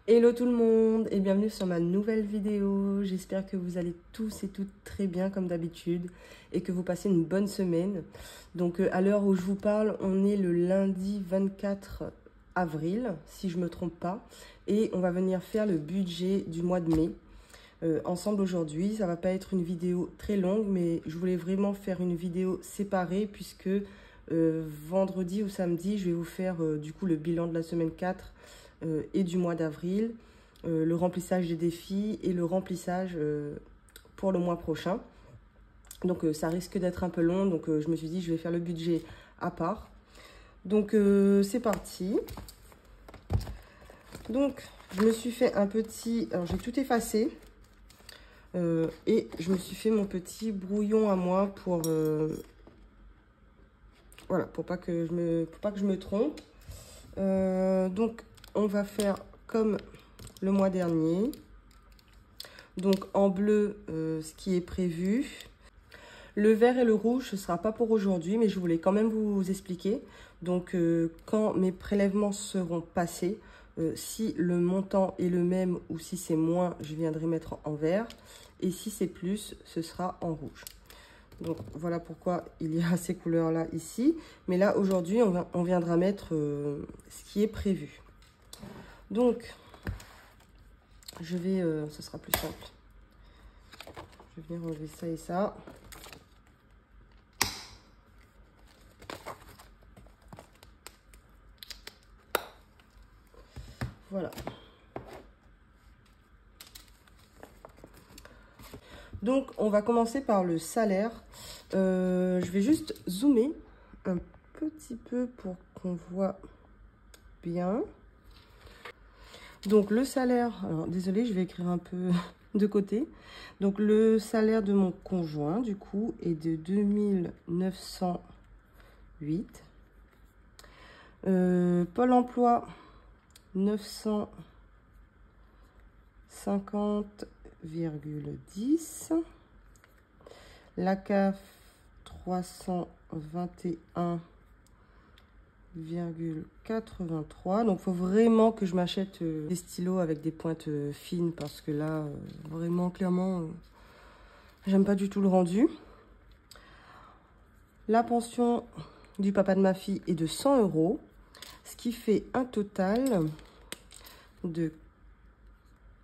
Hello tout le monde et bienvenue sur ma nouvelle vidéo. J'espère que vous allez tous et toutes très bien comme d'habitude et que vous passez une bonne semaine. Donc à l'heure où je vous parle, on est le lundi 24 avril, si je ne me trompe pas. Et on va venir faire le budget du mois de mai ensemble aujourd'hui. Ça ne va pas être une vidéo très longue, mais je voulais vraiment faire une vidéo séparée puisque vendredi ou samedi, je vais vous faire du coup le bilan de la semaine 4 et du mois d'avril, le remplissage des défis et le remplissage pour le mois prochain. Donc ça risque d'être un peu long, donc je me suis dit je vais faire le budget à part. Donc c'est parti. Donc je me suis fait un petit, alors j'ai tout effacé et je me suis fait mon petit brouillon à moi pour voilà, pour pas que je me trompe. Donc on va faire comme le mois dernier. Donc en bleu, ce qui est prévu. Le vert et le rouge, ce ne sera pas pour aujourd'hui, mais je voulais quand même vous expliquer. Donc quand mes prélèvements seront passés, si le montant est le même ou si c'est moins, je viendrai mettre en vert. Et si c'est plus, ce sera en rouge. Donc voilà pourquoi il y a ces couleurs-là ici. Mais là, aujourd'hui, on viendra mettre ce qui est prévu. Donc, je vais, ce sera plus simple. Je vais venir enlever ça et ça. Voilà. Donc, on va commencer par le salaire. Je vais juste zoomer un petit peu pour qu'on voit bien. Donc, le salaire, alors désolé, je vais écrire un peu de côté. Donc, le salaire de mon conjoint, du coup, est de 2908. Pôle emploi, 950,10. La CAF, 321,83. Donc, il faut vraiment que je m'achète des stylos avec des pointes fines parce que là, vraiment, clairement, j'aime pas du tout le rendu. La pension du papa de ma fille est de 100 €, ce qui fait un total de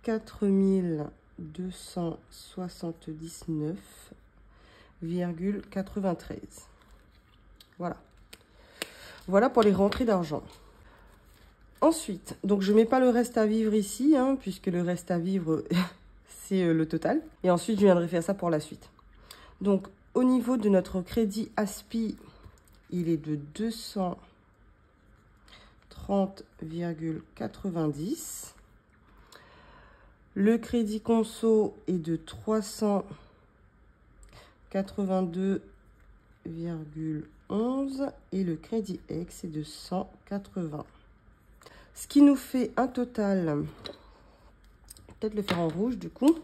4279,93. Voilà. Voilà pour les rentrées d'argent. Ensuite, donc je ne mets pas le reste à vivre ici, hein, puisque le reste à vivre, c'est le total. Et ensuite, je viendrai faire ça pour la suite. Donc, au niveau de notre crédit ASPI, il est de 230,90. Le crédit conso est de 382,11 et le crédit ex est de 180. Ce qui nous fait un total, peut-être le faire en rouge du coup.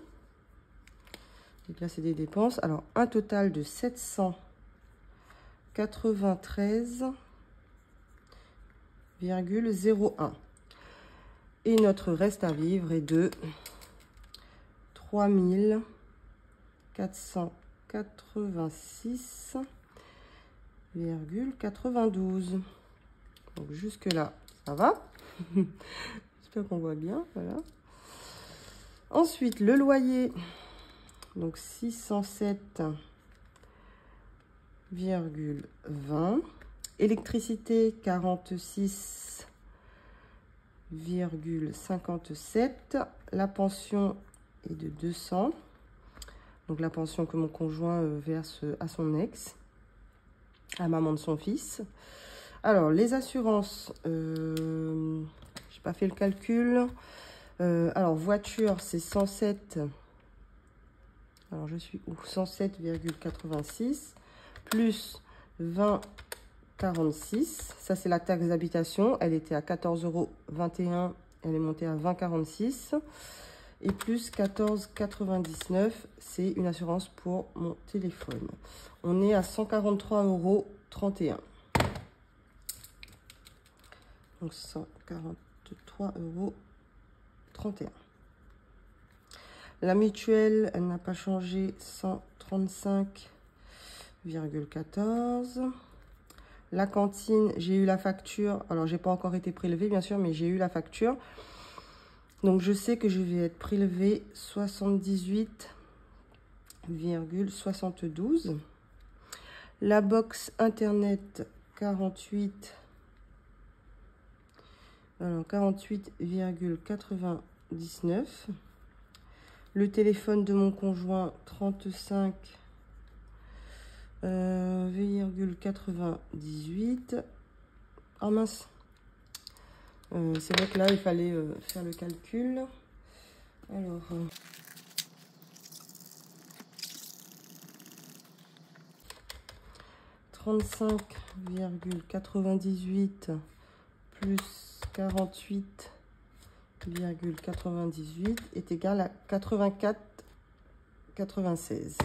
Donc là c'est des dépenses. Alors un total de 793,01. Et notre reste à vivre est de 3486,92. Donc jusque là, ça va. J'espère qu'on voit bien, voilà. Ensuite, le loyer, donc 607,20. Électricité, 46,57. La pension est de 200. Donc la pension que mon conjoint verse à son ex, à maman de son fils. Alors les assurances, j'ai pas fait le calcul. Alors voiture, c'est 107. Alors je suis où? 107,86 plus 20,46. Ça c'est la taxe d'habitation. Elle était à 14,21 €. Elle est montée à 20,46. Et plus 14,99, c'est une assurance pour mon téléphone. On est à 143,31 €. Donc 143,31 €. 31. La mutuelle, elle n'a pas changé, 135,14. La cantine, j'ai eu la facture. Alors, j'ai pas encore été prélevée, bien sûr, mais j'ai eu la facture. Donc, je sais que je vais être prélevée 78,72. La box internet, 48. Alors, 48,99. Le téléphone de mon conjoint, 35,98. Oh mince. C'est vrai que là, il fallait faire le calcul. Alors... 35,98 plus 48,98 est égal à 84,96.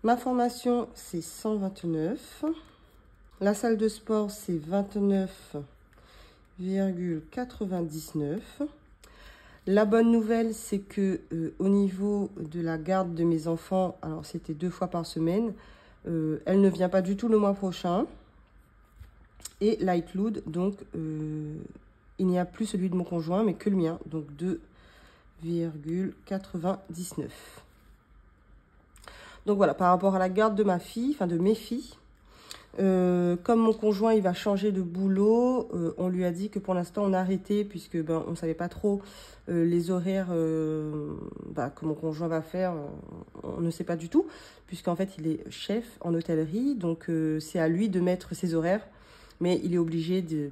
Ma formation, c'est 129. La salle de sport, c'est 29,99. La bonne nouvelle, c'est que au niveau de la garde de mes enfants, alors c'était 2 fois par semaine, elle ne vient pas du tout le mois prochain. Et l'iCloud, donc il n'y a plus celui de mon conjoint, mais que le mien, donc 2,99. Donc voilà, par rapport à la garde de ma fille, enfin de mes filles, comme mon conjoint il va changer de boulot, on lui a dit que pour l'instant on a arrêté puisque ben, on ne savait pas trop les horaires que mon conjoint va faire, on ne sait pas du tout, puisqu'en fait il est chef en hôtellerie, donc c'est à lui de mettre ses horaires, mais il est obligé de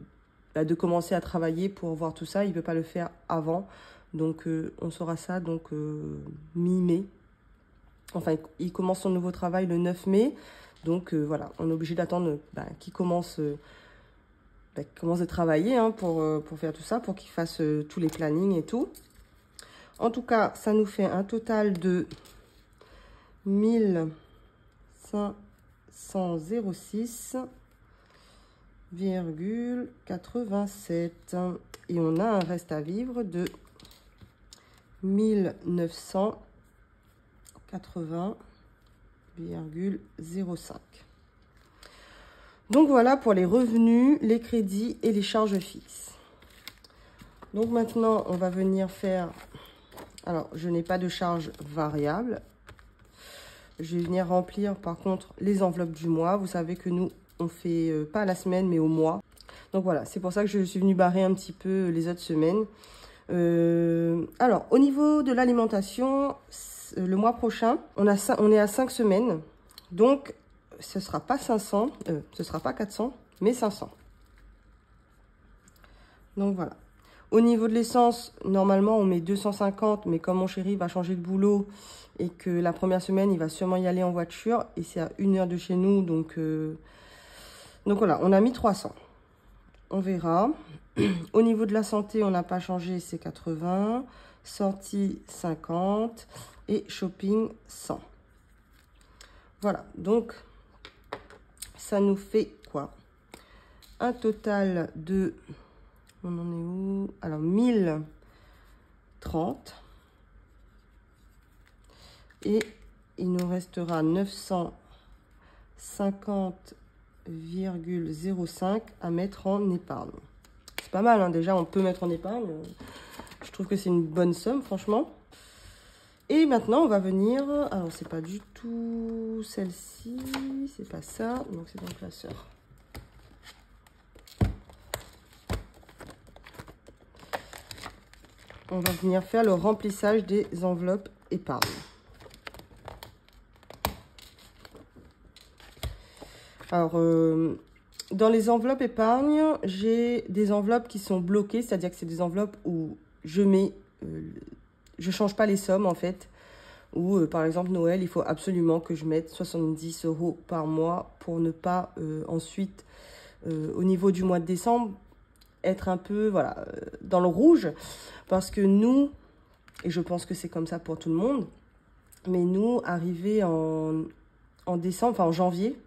commencer à travailler pour voir tout ça, il ne peut pas le faire avant, donc on saura ça donc mi-mai. Enfin, il commence son nouveau travail le 9 mai. Donc, voilà, on est obligé d'attendre qu'il commence, de travailler hein, pour faire tout ça, pour qu'il fasse tous les plannings et tout. En tout cas, ça nous fait un total de 1506,87. Et on a un reste à vivre de 1980,05. Donc voilà pour les revenus, les crédits et les charges fixes. Donc maintenant, on va venir faire... Alors, je n'ai pas de charge variable. Je vais venir remplir par contre les enveloppes du mois. Vous savez que nous, on fait pas à la semaine, mais au mois. Donc voilà, c'est pour ça que je suis venue barrer un petit peu les autres semaines. Alors, au niveau de l'alimentation, le mois prochain, on est à 5 semaines. Donc, ce ne sera pas 500, ce sera pas 400, mais 500. Donc, voilà. Au niveau de l'essence, normalement, on met 250, mais comme mon chéri va changer de boulot et que la première semaine, il va sûrement y aller en voiture, et c'est à 1 heure de chez nous, donc voilà, on a mis 300. On verra. Au niveau de la santé, on n'a pas changé, c'est 80. Sortie, 50. Et shopping, 100. Voilà, donc, ça nous fait quoi? Un total de... On en est où? Alors, 1030. Et il nous restera 950,05 à mettre en épargne. C'est pas mal, hein, déjà, on peut mettre en épargne. Je trouve que c'est une bonne somme, franchement. Et maintenant, on va venir... Alors, c'est pas du tout celle-ci, c'est pas ça. Donc, c'est dans le classeur. On va venir faire le remplissage des enveloppes épargne. Alors, dans les enveloppes épargne, j'ai des enveloppes qui sont bloquées, c'est-à-dire que c'est des enveloppes où je mets, je change pas les sommes en fait. Ou par exemple Noël, il faut absolument que je mette 70 € par mois pour ne pas ensuite, au niveau du mois de décembre, être un peu voilà, dans le rouge. Parce que nous, et je pense que c'est comme ça pour tout le monde, mais nous, arrivé en décembre, enfin en janvier,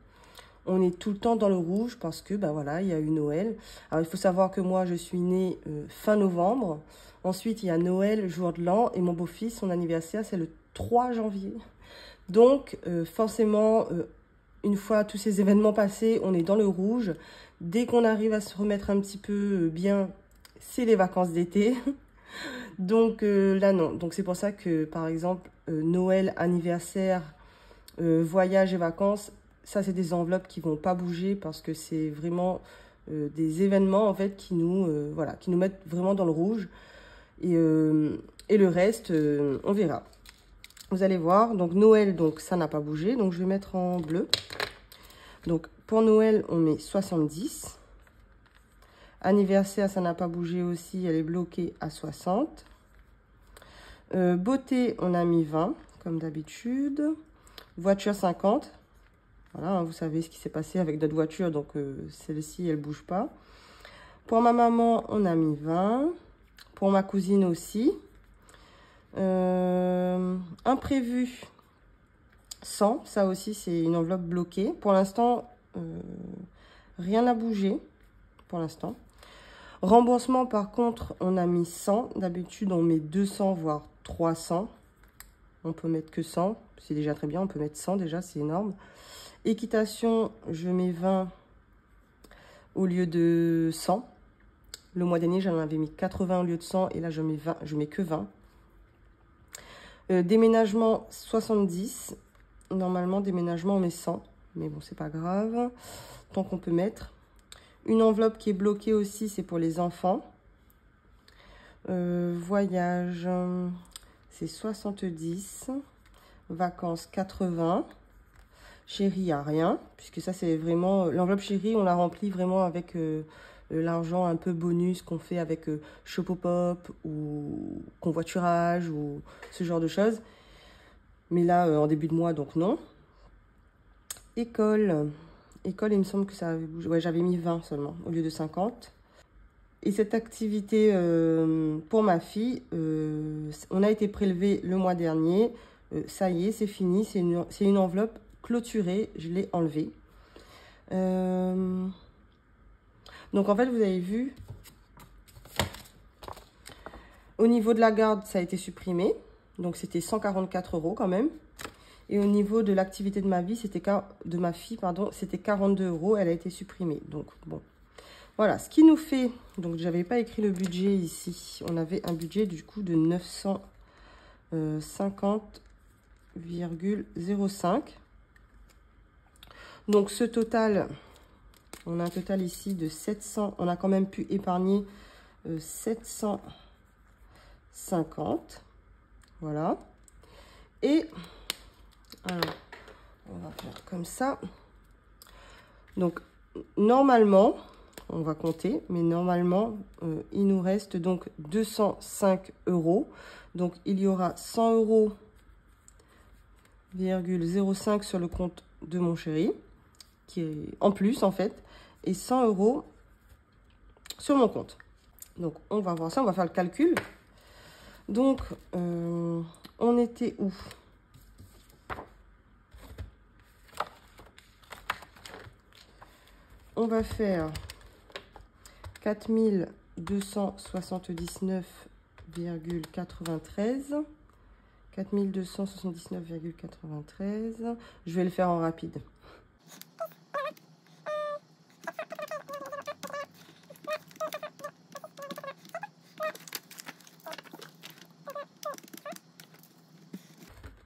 on est tout le temps dans le rouge parce que, ben voilà, il y a eu Noël. Alors, il faut savoir que moi, je suis née fin novembre. Ensuite, il y a Noël, jour de l'an. Et mon beau-fils, son anniversaire, c'est le 3 janvier. Donc, forcément, une fois tous ces événements passés, on est dans le rouge. Dès qu'on arrive à se remettre un petit peu bien, c'est les vacances d'été. Donc, là, non. Donc, c'est pour ça que, par exemple, Noël, anniversaire, voyage et vacances, ça, c'est des enveloppes qui vont pas bouger parce que c'est vraiment des événements, en fait, qui nous, voilà, qui nous mettent vraiment dans le rouge. Et le reste, on verra. Vous allez voir. Donc, Noël, donc, ça n'a pas bougé. Donc, je vais mettre en bleu. Donc, pour Noël, on met 70. Anniversaire, ça n'a pas bougé aussi. Elle est bloquée à 60. Beauté, on a mis 20, comme d'habitude. Voiture, 50. Voilà, hein, vous savez ce qui s'est passé avec notre voiture, donc celle-ci, elle ne bouge pas. Pour ma maman, on a mis 20. Pour ma cousine aussi. Imprévu, 100. Ça aussi, c'est une enveloppe bloquée. Pour l'instant, rien n'a bougé. Pour l'instant. Remboursement, par contre, on a mis 100. D'habitude, on met 200, voire 300. On peut mettre que 100. C'est déjà très bien. On peut mettre 100 déjà, c'est énorme. Équitation, je mets 20 au lieu de 100. Le mois dernier, j'en avais mis 80 au lieu de 100. Et là, je mets que 20. Déménagement, 70. Normalement, déménagement, on met 100. Mais bon, c'est pas grave. Tant qu'on peut mettre. Une enveloppe qui est bloquée aussi, c'est pour les enfants. Voyage, c'est 70. Vacances, 80. Chérie, il n'y a rien. Puisque ça, c'est vraiment... L'enveloppe chérie, on la remplit vraiment avec l'argent un peu bonus qu'on fait avec Chopopop ou convoiturage ou ce genre de choses. Mais là, en début de mois, donc non. École, il me semble que ça avait bougé. Ouais, j'avais mis 20 seulement, au lieu de 50. Et cette activité, pour ma fille, on a été prélevé le mois dernier. Ça y est, c'est fini. C'est une enveloppe clôturée. Je l'ai enlevée. Donc, en fait, vous avez vu, au niveau de la garde, ça a été supprimé. Donc, c'était 144 € quand même. Et au niveau de l'activité de ma fille, c'était 42 €. Elle a été supprimée. Donc, bon. Voilà, ce qui nous fait... Donc, je n'avais pas écrit le budget ici. On avait un budget, du coup, de 950,05. Donc, ce total... On a un total ici de 700. On a quand même pu épargner 750. Voilà. Et... Alors, on va faire comme ça. Donc, normalement, on va compter, mais normalement, il nous reste donc 205 €. Donc, il y aura 100 €,05 sur le compte de mon chéri, qui est en plus, en fait, et 100 € sur mon compte. Donc, on va voir ça, on va faire le calcul. Donc, on était où ? On va faire 4279,93. 4279,93. Je vais le faire en rapide.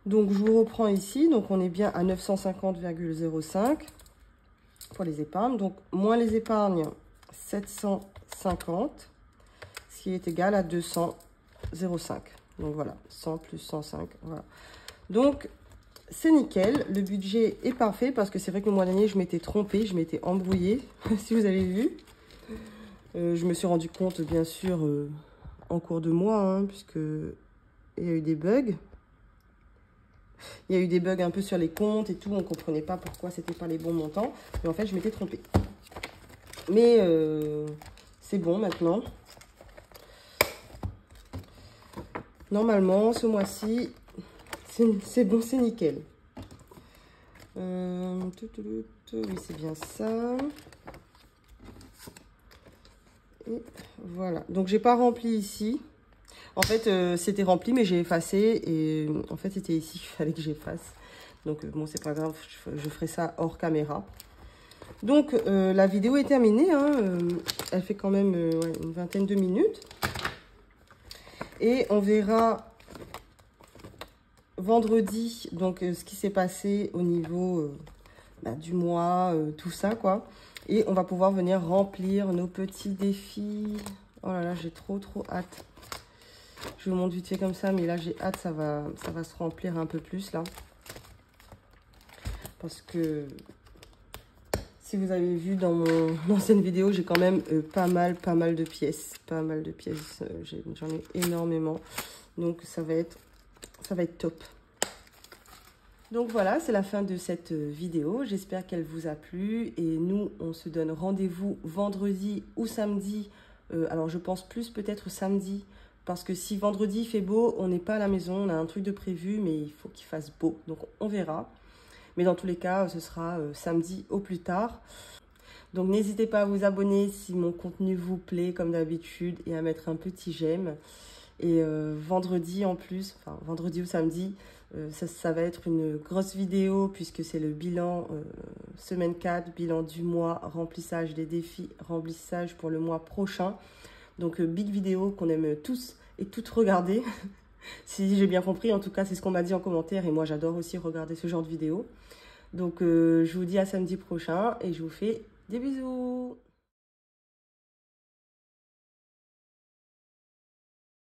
Donc, je vous reprends ici. Donc, on est bien à 950,05 pour les épargnes. Donc, moins les épargnes, 750, ce qui est égal à 200,05. Donc, voilà, 100 plus 105, voilà. Donc, c'est nickel. Le budget est parfait parce que c'est vrai que le mois dernier, je m'étais trompée, je m'étais embrouillée, si vous avez vu. Je me suis rendu compte, bien sûr, en cours de mois, hein, puisque il y a eu des bugs. Il y a eu des bugs un peu sur les comptes et tout. On ne comprenait pas pourquoi c'était pas les bons montants. Mais en fait, je m'étais trompée. Mais c'est bon maintenant. Normalement, ce mois-ci, c'est bon, c'est nickel. Oui, c'est bien ça. Et voilà. Donc, j'ai pas rempli ici. En fait, c'était rempli, mais j'ai effacé. Et en fait, c'était ici qu'il fallait que j'efface. Donc, bon, c'est pas grave. Je ferai ça hors caméra. Donc, la vidéo est terminée. Hein. Elle fait quand même ouais, une vingtaine de minutes. Et on verra vendredi, donc, ce qui s'est passé au niveau du mois, tout ça, quoi. Et on va pouvoir venir remplir nos petits défis. Oh là là, j'ai trop hâte. Je vous montre vite fait comme ça, mais là, j'ai hâte. Ça va se remplir un peu plus, là. Parce que... Si vous avez vu dans mon ancienne vidéo, j'ai quand même pas mal de pièces. J'en ai énormément. Donc, ça va être top. Donc, voilà, c'est la fin de cette vidéo. J'espère qu'elle vous a plu. Et nous, on se donne rendez-vous vendredi ou samedi. Alors, je pense plus peut-être samedi. Parce que si vendredi il fait beau, on n'est pas à la maison. On a un truc de prévu, mais il faut qu'il fasse beau. Donc, on verra. Mais dans tous les cas, ce sera samedi au plus tard. Donc, n'hésitez pas à vous abonner si mon contenu vous plaît, comme d'habitude, et à mettre un petit j'aime. Et vendredi en plus, enfin vendredi ou samedi, ça va être une grosse vidéo puisque c'est le bilan semaine 4, bilan du mois, remplissage des défis, remplissage pour le mois prochain. Donc, big vidéo qu'on aime tous et toutes regarder. Si j'ai bien compris, en tout cas, c'est ce qu'on m'a dit en commentaire. Et moi, j'adore aussi regarder ce genre de vidéo. Donc, je vous dis à samedi prochain et je vous fais des bisous.